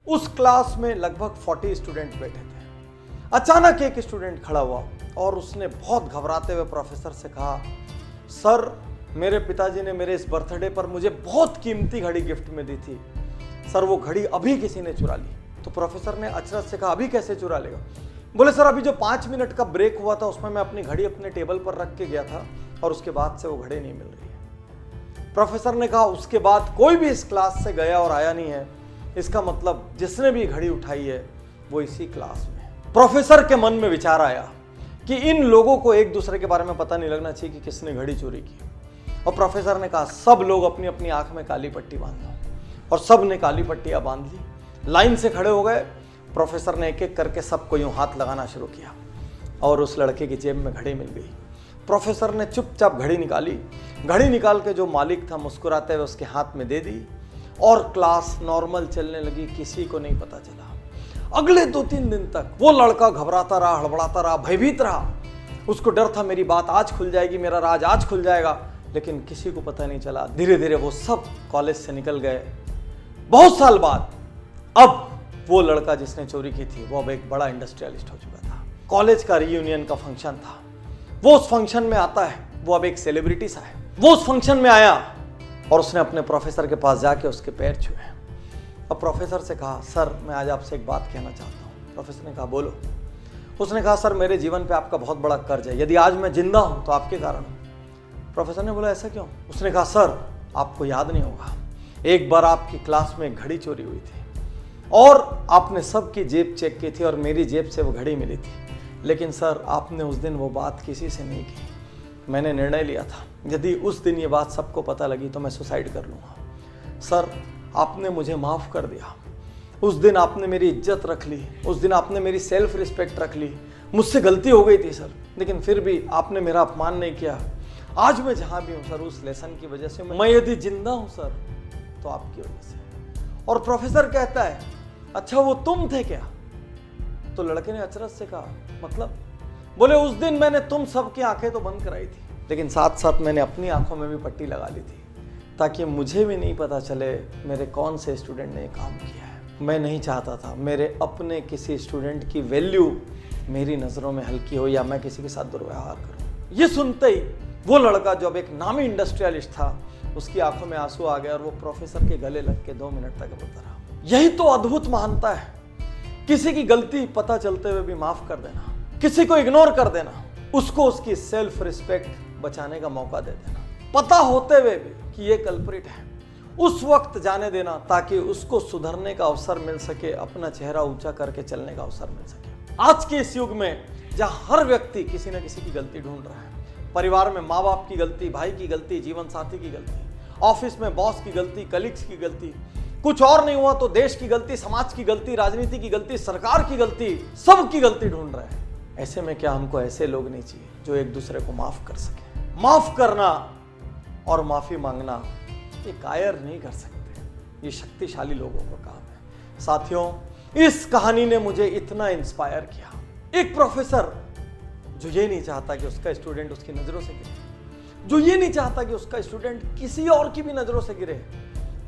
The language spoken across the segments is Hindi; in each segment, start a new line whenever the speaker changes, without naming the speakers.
उस क्लास में लगभग 40 स्टूडेंट बैठे थे। अचानक एक स्टूडेंट खड़ा हुआ और उसने बहुत घबराते हुए प्रोफेसर से कहा, सर मेरे पिताजी ने मेरे इस बर्थडे पर मुझे बहुत कीमती घड़ी गिफ्ट में दी थी, सर वो घड़ी अभी किसी ने चुरा ली। तो प्रोफेसर ने अचरज से कहा, अभी कैसे चुरा लेगा? बोले सर अभी जो 5 मिनट का ब्रेक हुआ था उसमें मैं अपनी घड़ी अपने टेबल पर रख के गया था और उसके बाद से वो घड़ी नहीं मिल रही है। प्रोफेसर ने कहा, उसके बाद कोई भी इस क्लास से गया और आया नहीं है, इसका मतलब जिसने भी घड़ी उठाई है वो इसी क्लास में है। प्रोफेसर के मन में विचार आया कि इन लोगों को एक दूसरे के बारे में पता नहीं लगना चाहिए कि किसने घड़ी चोरी की। और प्रोफेसर ने कहा, सब लोग अपनी अपनी आंख में काली पट्टी बांध लो। और सब ने काली पट्टियां बांध ली, लाइन से खड़े हो गए। प्रोफेसर ने एक एक करके सबको यूं हाथ लगाना शुरू किया और उस लड़के की जेब में घड़ी मिल गई। प्रोफेसर ने चुपचाप घड़ी निकाली, घड़ी निकाल के जो मालिक था मुस्कुराते हुए उसके हाथ में दे दी और क्लास नॉर्मल चलने लगी, किसी को नहीं पता चला। अगले 2-3 दिन तक वो लड़का घबराता रहा, हड़बड़ाता रहा, भयभीत रहा। उसको डर था मेरी बात आज खुल जाएगी, मेरा राज आज खुल जाएगा, लेकिन किसी को पता नहीं चला। धीरे धीरे वो सब कॉलेज से निकल गए। बहुत साल बाद अब वो लड़का जिसने चोरी की थी वो अब एक बड़ा इंडस्ट्रियलिस्ट हो चुका था। कॉलेज का रीयूनियन का फंक्शन था, वो उस फंक्शन में आता है, वो अब एक सेलिब्रिटी सा है। वो उस फंक्शन में आया और उसने अपने प्रोफेसर के पास जाके उसके पैर छुए। अब प्रोफेसर से कहा, सर मैं आज आपसे एक बात कहना चाहता हूँ। प्रोफेसर ने कहा, बोलो। उसने कहा, सर मेरे जीवन पे आपका बहुत बड़ा कर्ज है, यदि आज मैं जिंदा हूँ तो आपके कारण हूँ। प्रोफेसर ने बोला, ऐसा क्यों? उसने कहा, सर आपको याद नहीं होगा, एक बार आपकी क्लास में एक घड़ी चोरी हुई थी और आपने सबकी जेब चेक की थी और मेरी जेब से वो घड़ी मिली थी, लेकिन सर आपने उस दिन वो बात किसी से नहीं की। मैंने निर्णय लिया था यदि उस दिन ये बात सबको पता लगी तो मैं सुसाइड कर लूँगा। सर आपने मुझे माफ़ कर दिया, उस दिन आपने मेरी इज्जत रख ली, उस दिन आपने मेरी सेल्फ रिस्पेक्ट रख ली। मुझसे गलती हो गई थी सर, लेकिन फिर भी आपने मेरा अपमान नहीं किया। आज मैं जहाँ भी हूँ सर उस लेसन की वजह से, मैं यदि जिंदा हूँ सर तो आपकी वजह से। और प्रोफेसर कहता है, अच्छा वो तुम थे क्या? तो लड़के ने अचरज से कहा, मतलब? बोले, उस दिन मैंने तुम सबकी आंखें तो बंद कराई थी, लेकिन साथ साथ मैंने अपनी आंखों में भी पट्टी लगा ली थी ताकि मुझे भी नहीं पता चले मेरे कौन से स्टूडेंट ने ये काम किया है। मैं नहीं चाहता था मेरे अपने किसी स्टूडेंट की वैल्यू मेरी नज़रों में हल्की हो या मैं किसी के साथ दुर्व्यवहार करूं। ये सुनते ही वो लड़का जो अब एक नामी इंडस्ट्रियलिस्ट था, उसकी आंखों में आंसू आ गया और वो प्रोफेसर के गले लग के 2 मिनट तक रोता रहा। यही तो अद्भुत महानता है, किसी की गलती पता चलते हुए भी माफ कर देना, किसी को इग्नोर कर देना, उसको उसकी सेल्फ रिस्पेक्ट बचाने का मौका दे देना, पता होते हुए भी कि ये कल्प्रिट है, उस वक्त जाने देना ताकि उसको सुधरने का अवसर मिल सके, अपना चेहरा ऊंचा करके चलने का अवसर मिल सके। आज के इस युग में जहां हर व्यक्ति किसी न किसी की गलती ढूंढ रहा है, परिवार में माँ बाप की गलती, भाई की गलती, जीवन साथी की गलती, ऑफिस में बॉस की गलती, कलीग्स की गलती, कुछ और नहीं हुआ तो देश की गलती, समाज की गलती, राजनीति की गलती, सरकार की गलती, सबकी गलती ढूंढ रहे हैं। ऐसे में क्या हमको ऐसे लोग नहीं चाहिए जो एक दूसरे को माफ कर सके? माफ करना और माफी मांगना ये कायर नहीं कर सकते, ये शक्तिशाली लोगों का काम है। साथियों, इस कहानी ने मुझे इतना इंस्पायर किया। एक प्रोफेसर जो ये नहीं चाहता कि उसका स्टूडेंट उसकी नजरों से गिरे, जो ये नहीं चाहता कि उसका स्टूडेंट किसी और की भी नजरों से गिरे,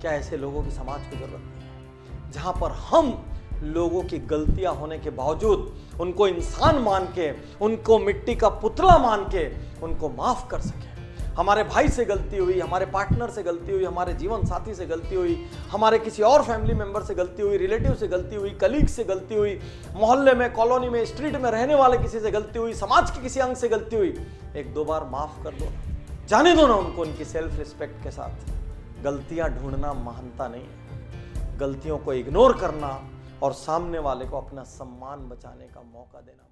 क्या ऐसे लोगों की समाज को जरूरत नहीं है? जहां पर हम लोगों की गलतियां होने के बावजूद उनको इंसान मान के, उनको मिट्टी का पुतला मान के उनको माफ कर सके। हमारे भाई से गलती हुई, हमारे पार्टनर से गलती हुई, हमारे जीवन साथी से गलती हुई, हमारे किसी और फैमिली मेंबर से गलती हुई, रिलेटिव से गलती हुई, कलीग से गलती हुई, मोहल्ले में, कॉलोनी में, स्ट्रीट में रहने वाले किसी से गलती हुई, समाज के किसी अंग से गलती हुई, 1-2 बार माफ कर दो, जाने दो ना उनको उनकी सेल्फ रिस्पेक्ट के साथ। गलतियां ढूंढना महानता नहीं है, गलतियों को इग्नोर करना और सामने वाले को अपना सम्मान बचाने का मौका देना।